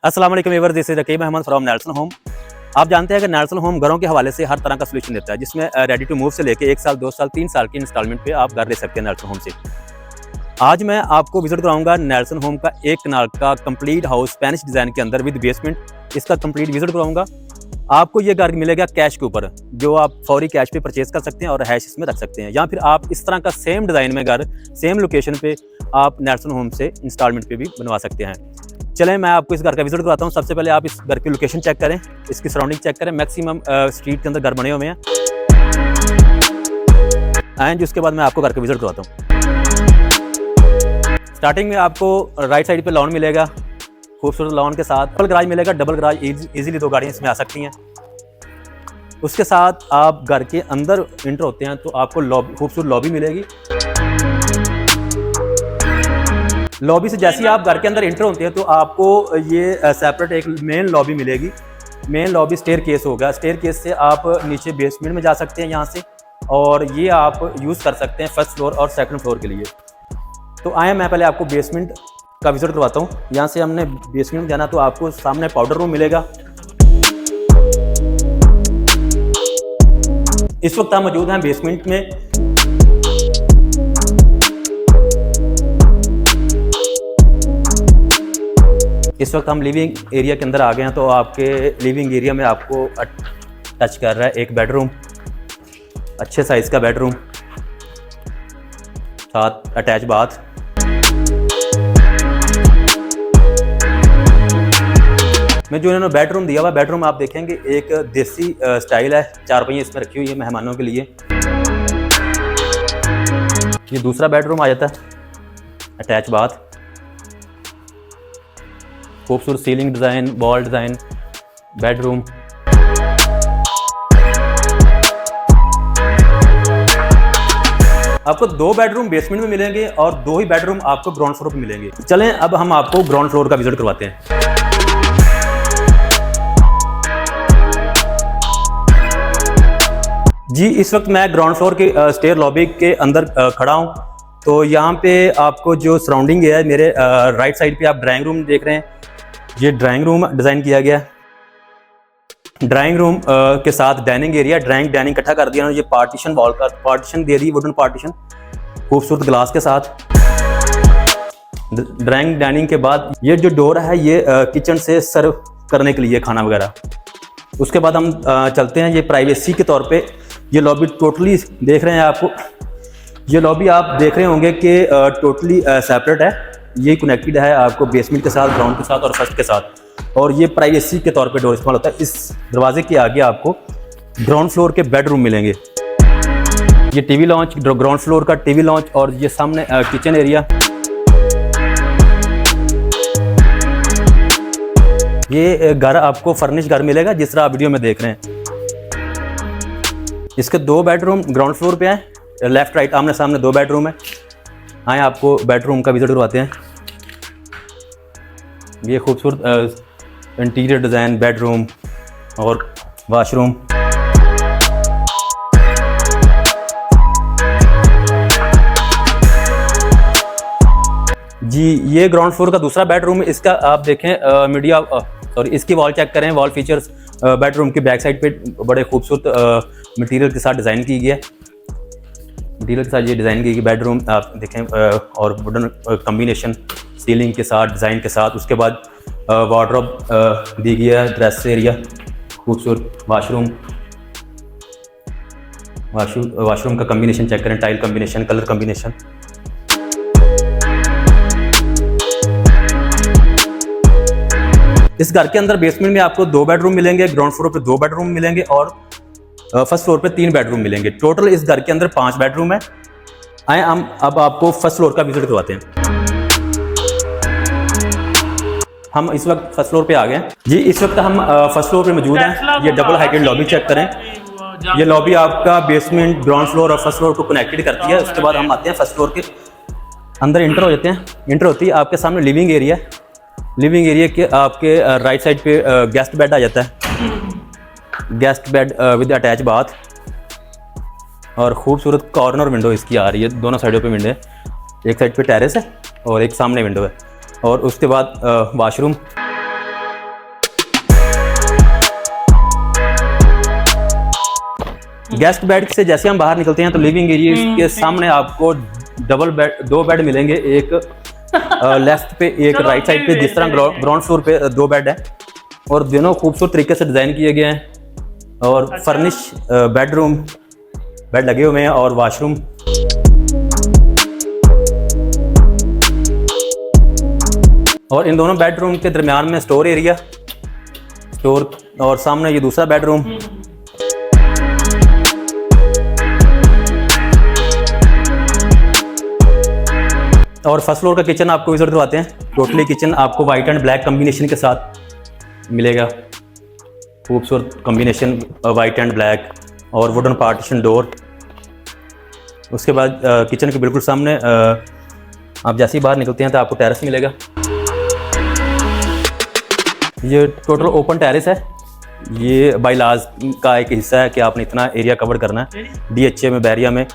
अस्सलाम वालेकुम viewers, this is Rakib Ahmed from Nelson Home. आप जानते हैं कि नेल्सन होम घरों के हवाले से हर तरह का सोल्यूशन देता है, जिसमें रेडी टू मूव से लेके 1 साल 2 साल 3 साल की इंस्टॉलमेंट पे आप घर ले सकते हैं नेल्सन होम से। आज मैं आपको विजिट कराऊंगा नेल्सन होम का 1 कनाल का कंप्लीट हाउस स्पेनिश डिज़ाइन के अंदर विद बेसमेंट। इसका कंप्लीट विजिट कराऊंगा। आपको ये घर मिलेगा कैश के ऊपर, जो आप फौरी कैश पे परचेज कर सकते हैं और हैश इसमें रख सकते हैं, या फिर आप इस तरह का सेम डिज़ाइन में घर सेम लोकेशन पे आप नेल्सन होम से इंस्टॉलमेंट पे भी बनवा सकते हैं। चलें मैं आपको इस घर का विजिट कराता हूँ। सबसे पहले आप इस घर की लोकेशन चेक करें, इसकी सराउंडिंग चेक करें। मैक्सिमम स्ट्रीट के अंदर घर बने हुए हैं। एंड उसके बाद मैं आपको घर का विजिट करवाता हूँ। स्टार्टिंग में आपको राइट साइड पे लॉन मिलेगा, खूबसूरत लॉन के साथ डबल गराज मिलेगा। डबल गराज इजीली 2 गाड़ियाँ इसमें आ सकती हैं। उसके साथ आप घर के अंदर इंटर होते हैं तो आपको लॉबी, खूबसूरत लॉबी मिलेगी। लॉबी से जैसे ही आप घर के अंदर इंटर होते हैं तो आपको ये सेपरेट एक मेन लॉबी मिलेगी। मेन लॉबी स्टेयर केस होगा। स्टेयर केस से आप नीचे बेसमेंट में जा सकते हैं यहाँ से, और ये आप यूज़ कर सकते हैं फर्स्ट फ्लोर और सेकंड फ्लोर के लिए। तो आए मैं पहले आपको बेसमेंट का विजिट करवाता हूँ। यहाँ से हमने बेसमेंट में जाना तो आपको सामने पाउडर रूम मिलेगा। इस वक्त हम मौजूद हैं बेसमेंट में। इस वक्त हम लिविंग एरिया के अंदर आ गए हैं, तो आपके लिविंग एरिया में आपको टच कर रहा है एक बेडरूम, अच्छे साइज़ का बेडरूम, साथ अटैच बाथ। में जो इन्होंने बेडरूम दिया हुआ, बेडरूम आप देखेंगे एक देसी स्टाइल है। 4 पहिए इसमें रखी हुई है मेहमानों के लिए। ये दूसरा बेडरूम आ जाता है, अटैच बाथ, खूबसूरत ceiling design, wall design, bedroom. आपको 2 बेडरूम बेसमेंट में मिलेंगे और 2 ही बेडरूम आपको ग्राउंड फ्लोर पे मिलेंगे। चलें अब हम आपको ग्राउंड फ्लोर का विजिट करवाते हैं। जी, इस वक्त मैं ग्राउंड फ्लोर के स्टेयर लॉबी के अंदर खड़ा हूँ। तो यहाँ पे आपको जो सराउंडिंग है, मेरे राइट साइड पे आप ड्राइंग रूम देख रहे हैं। ये ड्राइंग रूम डिज़ाइन किया गया है। ड्राइंग रूम के साथ डाइनिंग एरिया, डाइनिंग इकट्ठा कर दिया। ये पार्टीशन, वॉल का पार्टीशन दे दी, वुडन पार्टीशन, खूबसूरत ग्लास के साथ। डाइनिंग के बाद ये जो डोर है, ये किचन से सर्व करने के लिए खाना वगैरह। उसके बाद हम चलते हैं ये प्राइवेसी के तौर पे। ये लॉबी टोटली देख रहे हैं आपको, ये लॉबी आप देख रहे होंगे कि टोटली सेपरेट है। ये कनेक्टेड है आपको बेसमेंट के साथ, ग्राउंड के साथ और फर्स्ट के साथ, और ये प्राइवेसी के तौर पे डोर इस्तेमाल होता है। इस दरवाजे के आगे आपको ग्राउंड फ्लोर के बेडरूम मिलेंगे। ये टीवी लॉन्च, ग्राउंड फ्लोर का टीवी लॉन्च, और ये सामने किचन एरिया। ये घर आपको फर्निश घर मिलेगा जिस तरह आप वीडियो में देख रहे हैं। इसके 2 बेडरूम ग्राउंड फ्लोर पे हैं, लेफ्ट राइट आमने सामने 2 बेडरूम है। आए आपको बेडरूम का विजिट करवाते हैं। ये खूबसूरत इंटीरियर डिज़ाइन बेडरूम और वाशरूम। जी, ये ग्राउंड फ्लोर का दूसरा बेडरूम है। इसका आप देखें इसकी वॉल चेक करें, वॉल फीचर्स। बेडरूम की बैक साइड पे बड़े खूबसूरत मटेरियल के साथ डिज़ाइन की गई है। मटेरियल के साथ ये डिज़ाइन की गई बेडरूम आप देखें, और वुडन कम्बिनेशन सीलिंग के साथ, डिज़ाइन के साथ। उसके बाद वार्डरोब दी गई है, ड्रेस एरिया, खूबसूरत वाशरूम का कम्बिनेशन चेक करें, टाइल कम्बिनेशन, कलर कम्बिनेशन। इस घर के अंदर बेसमेंट में आपको 2 बेडरूम मिलेंगे, ग्राउंड फ्लोर पे 2 बेडरूम मिलेंगे, और फर्स्ट फ्लोर पे 3 बेडरूम मिलेंगे। टोटल इस घर के अंदर 5 बेडरूम है। आए हम अब आपको फर्स्ट फ्लोर का विजिट करवाते हैं। हम इस वक्त फर्स्ट फ्लोर पे आ गए जी। इस वक्त हम फर्स्ट फ्लोर पे मौजूद हैं। ये डबल हाइटेड लॉबी चेक करें। ये लॉबी आपका बेसमेंट, ग्राउंड फ्लोर और फर्स्ट फ्लोर को कनेक्टेड करती है। उसके बाद हम आते हैं फर्स्ट फ्लोर के अंदर, इंटर हो जाते हैं। इंटर होती है आपके सामने लिविंग एरिया। लिविंग एरिया के आपके राइट साइड पे गेस्ट बेड आ जाता है। Guest bed with attach bath, और खूबसूरत कॉर्नर विंडो इसकी आ रही है। दोनों साइडों पे विंडो है, एक साइड पे टेरेस है और एक सामने विंडो है। और उसके बाद वाशरूम, गेस्ट बेड से जैसे हम बाहर निकलते हैं तो लिविंग एरिया के सामने आपको डबल बेड, 2 बेड मिलेंगे, एक लेफ्ट पे एक राइट साइड पे, जिस तरह ग्राउंड फ्लोर पे 2 बेड है और दोनों खूबसूरत तरीके से डिजाइन किए गए हैं और फर्निश बेडरूम, बेड लगे हुए हैं और वॉशरूम। और इन दोनों बेडरूम के दरमियान में स्टोर एरिया, स्टोर, और सामने ये दूसरा बेडरूम। और फर्स्ट फ्लोर का किचन आपको विजिट करवाते हैं। टोटली किचन आपको वाइट एंड ब्लैक कॉम्बिनेशन के साथ मिलेगा, खूबसूरत कॉम्बिनेशन वाइट एंड ब्लैक और वुडन पार्टीशन डोर। उसके बाद किचन के बिल्कुल सामने आप जैसे ही बाहर निकलते हैं तो आपको टेरेस मिलेगा। ये टोटल ओपन टेरेस है, ये बाय लॉज का एक हिस्सा है कि आपने इतना एरिया कवर करना है। DHA में, बैरिया में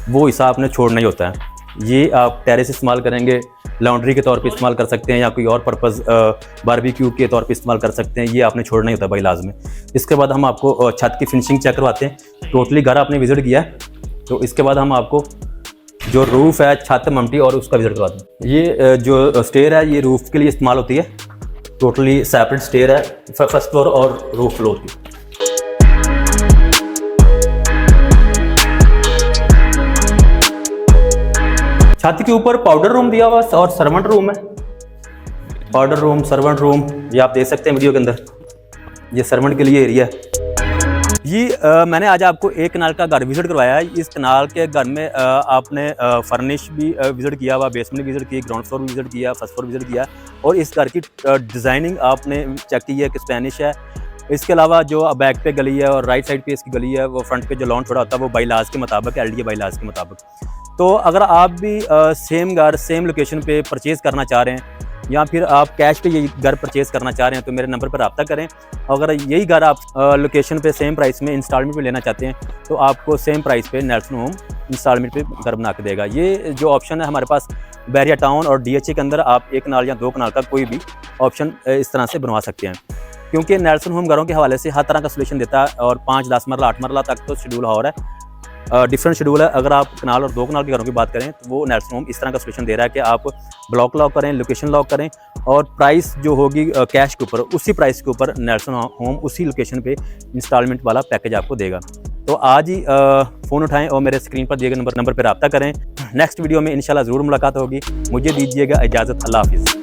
वो हिस्सा आपने छोड़ना ही होता है। ये आप टेरेस इस्तेमाल करेंगे, लॉन्ड्री के तौर पे इस्तेमाल कर सकते हैं या कोई और पर्पज़ बारबेक्यू के तौर पे इस्तेमाल कर सकते हैं। ये आपने छोड़ना ही होता है बाय लॉज में। इसके बाद हम आपको छत की फिनिशिंग चेक करवाते हैं। टोटली घर आपने विजिट किया है तो इसके बाद हम आपको जो रूफ़ है, छत ममटी और उसका विजिट करवाते हैं। ये जो स्टेयर है ये रूफ़ के लिए इस्तेमाल होती है। टोटली सेपरेट स्टेयर है फर्स्ट फ्लोर और रूफ फ्लोर की। छत के ऊपर पाउडर रूम दिया हुआ और सर्वेंट रूम है। पाउडर रूम, सर्वेंट रूम ये आप देख सकते हैं वीडियो के अंदर। ये सर्वेंट के लिए एरिया है। ये मैंने आज आपको एक कनाल का घर विजिट करवाया है। इस कनाल के घर में आपने फर्निश भी विजिट किया हुआ, बेसमेंट भी विजिट की, ग्राउंड फ्लोर भी विजिट किया, फर्स्ट फ्लोर विजिट किया और इस घर की डिज़ाइनिंग आपने चेक की है कि स्पेनिश है। इसके अलावा जो बैक पे गली है और राइट साइड पे इसकी गली है, वो फ्रंट पे जो लॉन छोड़ा होता है वो बाय लॉज के मुताबिक, LDA बाय लॉज के मुताबिक। तो अगर आप भी सेम घर सेम लोकेशन पे परचेज़ करना चाह रहे हैं या फिर आप कैश पे ये घर परचेज़ करना चाह रहे हैं तो मेरे नंबर पर रब्ता करें। अगर यही घर आप लोकेशन पे सेम प्राइस में इंस्टॉलमेंट में लेना चाहते हैं तो आपको सेम प्राइस पे नेल्सन होम इंस्टॉलमेंट पे घर बना के देगा। ये जो ऑप्शन है हमारे पास बैरिया टाउन और DHA के अंदर आप 1 कनाल या 2 कनाल का कोई भी ऑप्शन इस तरह से बनवा सकते हैं, क्योंकि नेल्सन होम घरों के हवाले से हर तरह का सोल्यूशन देता है और 5, 10 मरला, 8 मरला तक तो शेड्यूल हो रहा है। डिफरेंट शेड्यूल है। अगर आप कनाल और 2 कनाल के घरों की बात करें तो वो नेल्सन होम इस तरह का सोल्यूशन दे रहा है कि आप ब्लॉक लॉक करें, लोकेशन लॉक करें और प्राइस जो होगी कैश के ऊपर, उसी प्राइस के ऊपर नेल्सन होम उसी लोकेशन पे इंस्टॉलमेंट वाला पैकेज आपको देगा। तो आज ही फ़ोन उठाएं और मेरे स्क्रीन पर दिए गए नंबर पर रब्ता करें। नेक्स्ट वीडियो में इंशाल्लाह ज़रूर मुलाकात होगी। मुझे दीजिएगा इजाज़त। अल्लाह हाफिज़।